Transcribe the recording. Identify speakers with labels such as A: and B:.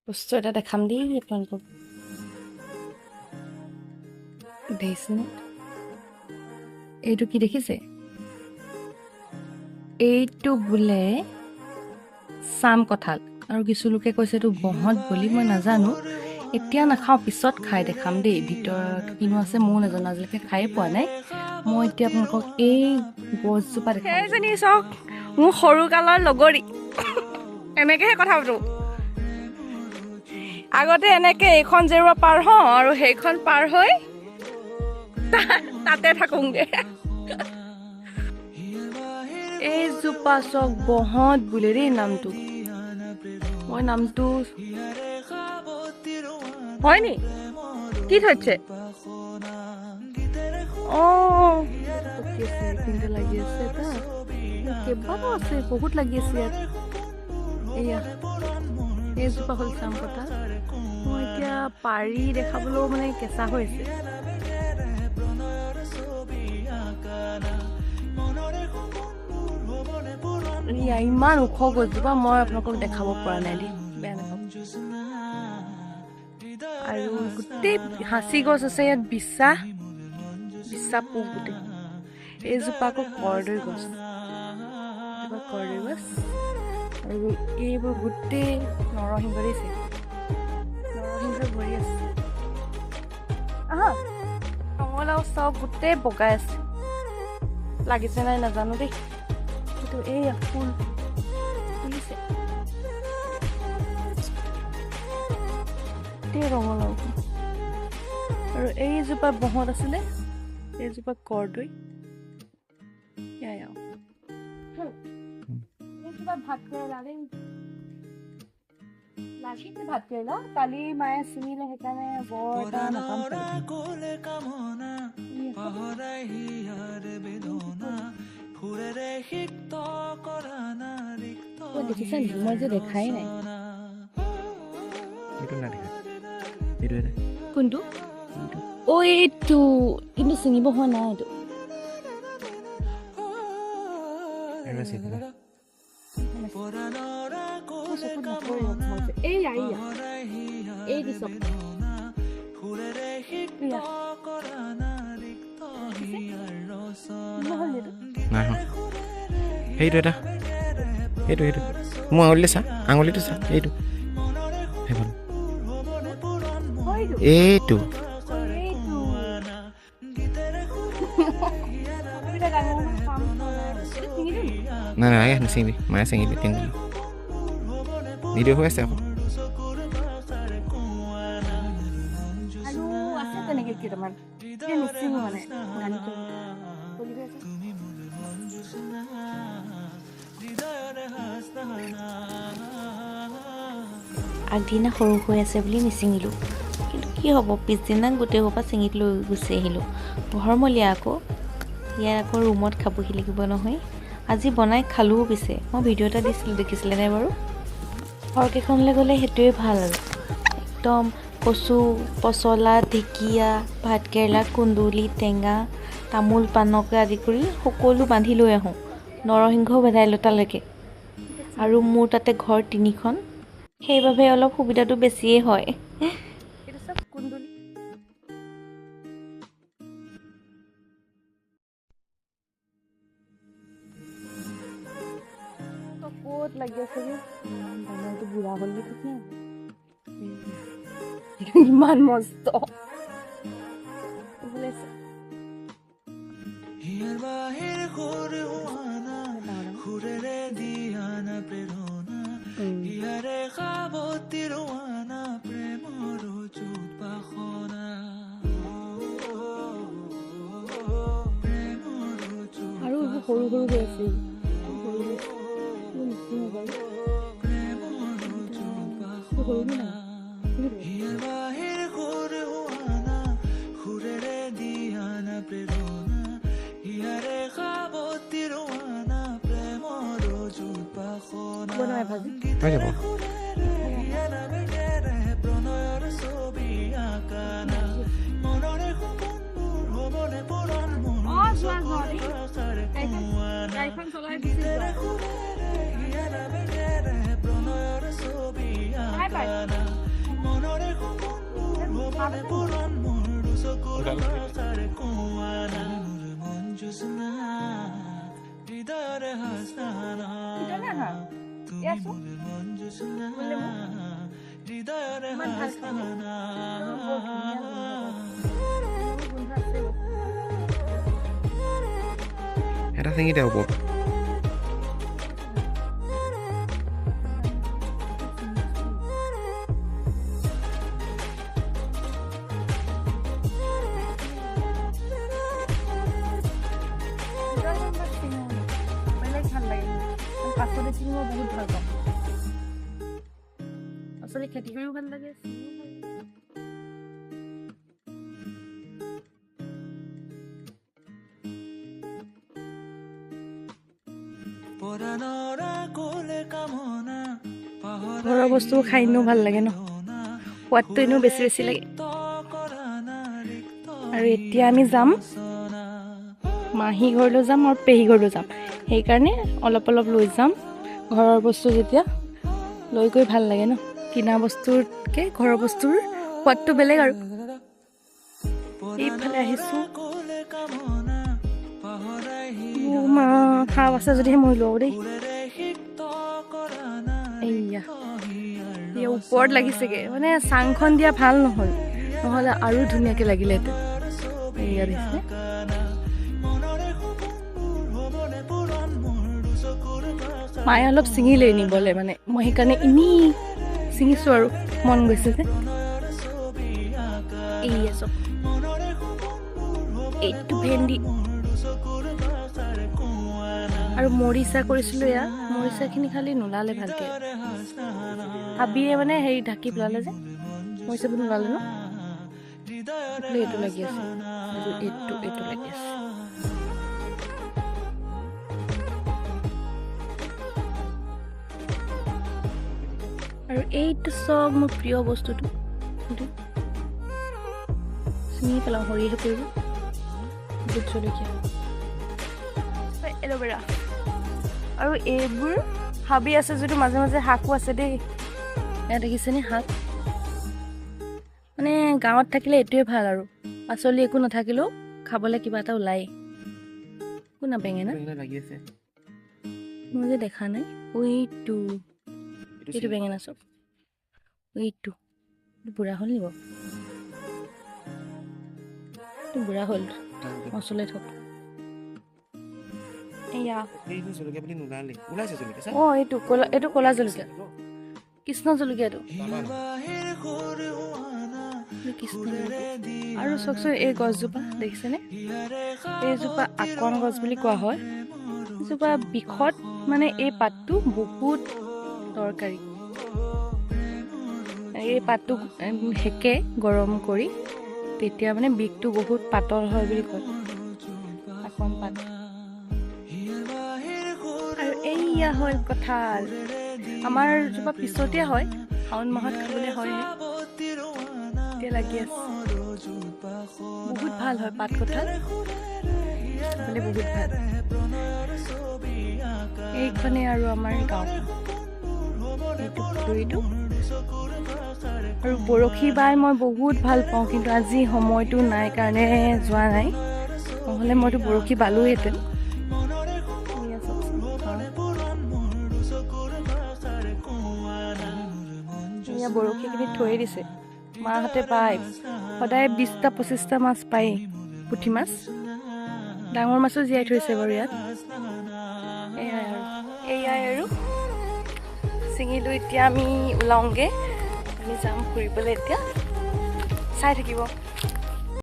A: বস্তু এটা দেখাম দেই আপোনালোকক দেখিছেনে এইটো কি দেখিছে এইটো বোলে চাম কঁঠাল আৰু কিছু লোকে কৈছে এইটো বহত বুলি মই নাজানো এতিয়া নাখাওঁ পিছত খাই দেখাম দেই ভিতৰত কিনো আছে ময়ো নাজানো আজিলৈকে খায়ে পোৱা নাই মই এতিয়া আপোনালোকক এই গছজোপা দেখাম সেইজনী চাওক মোৰ সৰুকালৰ লগৰী এনেকৈহে কথা পাতোঁ আগতে এনেকৈ এইখন জেৰুৱা পাৰ হওঁ আৰু সেইখন পাৰ হৈ তাতে থাকোঁগৈ এইজোপা চক বহত বোলে দেই নামটো মই নামটো হয় নি কি থৈছে অঁ কিন্তু লাগি আছে এটা কেইবাটাও আছে বহুত লাগি আছে ইয়াত এয়া এইজোপা হ'ল চাম কঁঠাল মই এতিয়া পাৰি দেখাবলৈও মানে কেঁচা হৈ আছে ইমান ওখ গছজোপা মই আপোনালোকক দেখাব পৰা নাই দেই বেয়া নাপাব আৰু গোটেই সাঁচি গছ আছে ইয়াত বিশ্বাস পোক গোটেই এইজোপা আকৌ কৰ্দৈ গছ কৰ্দৈ গছ আৰু এইবোৰ গোটেই নৰসিংহ দিছে নৰসিংহ ভৰি আছে ৰঙালাও চব গোটেই বগাই আছে লাগিছে নাই নাজানো দেই কিন্তু এই ফুল ফুলিছে গোটেই ৰঙালাও আৰু এইজোপা বহত আছিলে এইজোপা কৰ্দৈ ভাত কেৰেলা দেই লাগিছে ভাত কেৰেলা কালি মায়ে ছিঙিলে সেইকাৰণে বৰ এটা নাপাম দেখিছা নেকি মই যে দেখাই নাই কোনটো অ' এইটো কিন্তু ছিঙিব হোৱা নাই এইটো
B: সেইটো এটা সেইটো সেইটো মোৰ আঙুলিটো চা আঙুলিটো চা এইটো এইটো নাই নাই নিচিঙিবি মায়ে চিঙিবি তিনিজনী ভিডিঅ' হৈ আছে আকৌ
A: তেনেকে কেইটামান নিচিঙো মানে আগদিনা সৰু হৈ আছে বুলি নিচিঙিলোঁ কিন্তু কি হ'ব পিছদিনা গোটেই সোপা চিঙি লৈ গুচি আহিলোঁ ঘৰমলীয়া আকৌ ইয়াত আকৌ ৰুমত খাবহি লাগিব নহয় আজি বনাই খালোও পিছে মই ভিডিঅ' এটা দিছিলোঁ দেখিছিলে নাই বাৰু ঘৰকেইখনলৈ গ'লে সেইটোৱে ভাল আৰু একদম কচু পচলা ঢেকীয়া ভাতকেৰেলা কুন্দুলি টেঙা তামোল পাণকে আদি কৰি সকলো বান্ধি লৈ আহোঁ নৰসিংহ ভেদাইলতালৈকে আৰু মোৰ তাতে ঘৰ 3খন সেইবাবে অলপ সুবিধাটো বেছিয়ে হয় ক'ত লাগি আছে বুঢ়া হ'ল ইমান মস্ত আৰু সৰু সৰু হৈ আছে
B: হৈ যাব
A: Bye
B: এটা চিঙি দে ওপৰত
A: বহুত ভাল পাওঁ আচলতে খেতি কৰিও ভাল লাগে ঘৰৰ বস্তু খাই এনেও ভাল লাগে ন সোৱাদটো এনেও বেছি বেছি লাগে আৰু এতিয়া আমি যাম মাহী ঘৰলৈ যাম আৰু পেহী ঘৰলৈ যাম সেইকাৰণে অলপ অলপ লৈ যাম ঘৰৰ বস্তু যেতিয়া লৈ গৈ ভাল লাগে ন কিনা বস্তুতকৈ ঘৰৰ বস্তুৰ সোৱাদটো বেলেগ আৰু এইফালে আহিছোঁ মা সাপ আছে যদিহে মই লওঁ দেই এইয়া ওপৰত লাগিছেগৈ মানে চাংখন দিয়া ভাল নহ'ল নহ'লে আৰু ধুনীয়াকৈ লাগিলেহেঁতেন এয়া দেখিছে মায়ে অলপ ছিঙিলেই নিবলৈ মানে মই সেইকাৰণে এনেই ছিঙিছোঁ আৰু মন গৈছে যে এইয়া চব এইটো ভেন্দি আৰু মৰিচা কৰিছিলোঁ এয়া মৰিচাখিনি খালি নোলালে ভালকৈ হাবিয়ে মানে হেৰি ঢাকি পেলালে যে মৰিচাবোৰ নোলালে ন এইটো লাগি আছে এইটো লাগি আছে আৰু এইটো চব মোৰ প্ৰিয় বস্তুটো চিঙি পেলাওঁ সৰিয়হে পৰিব ভোট জলকীয়া এল'ভেৰা আৰু এইবোৰ হাবি আছে যদিও মাজে মাজে শাকো আছে দেই এয়া দেখিছেনে শাক মানে গাঁৱত থাকিলে এইটোৱে ভাল আৰু পাচলি একো নাথাকিলেও খাবলৈ কিবা এটা ওলায় একো নাবেঙেনা মই যে দেখা নাই এইটো বেঙেনা চব এইটো বুঢ়া হ'ল নি বাৰু এইটো বুঢ়া হ'ল মচলাই থক এয়া অঁ এইটো ক'লা জলকীয়া কৃষ্ণ জলকীয়াটো আৰু চাওকচোন এই গছজোপা দেখিছেনে এইজোপা আকন গছ বুলি কোৱা হয় এইজোপা বিষত মানে এই পাতটো বহুত দৰকাৰী এই পাতটো সেকে গৰম কৰি তেতিয়া মানে বিষটো বহুত পাতল হয় বুলি কয় আকন পাত আৰু এইয়া হ'ল কঁঠাল আমাৰ জোপা পিছতে হয় শাওণ মাহত খাবলৈ হয় এতিয়া লাগি আছে বহুত ভাল হয় পাত কঁঠাল খাবলৈ বহুত ভাল এইখনে আৰু আমাৰ গাঁও এইটো পুখুৰীটো আৰু বৰশী বাই মই বহুত ভাল পাওঁ কিন্তু আজি সময়টো নাই কাৰণে যোৱা নাই নহ'লে মইতো বৰশী বালোহেঁতেন এয়া বৰশীখিনি থৈ দিছে মাহঁতে পায় সদায় 20টা 25টা মাছ পায়েই পুঠি মাছ ডাঙৰ মাছো জীয়াই থৈছে বাৰু ইয়াত এয়াই আৰু ছিঙিলোঁ এতিয়া আমি ওলাওঁগৈ আমি যাম ফুৰিবলৈ এতিয়া চাই থাকিব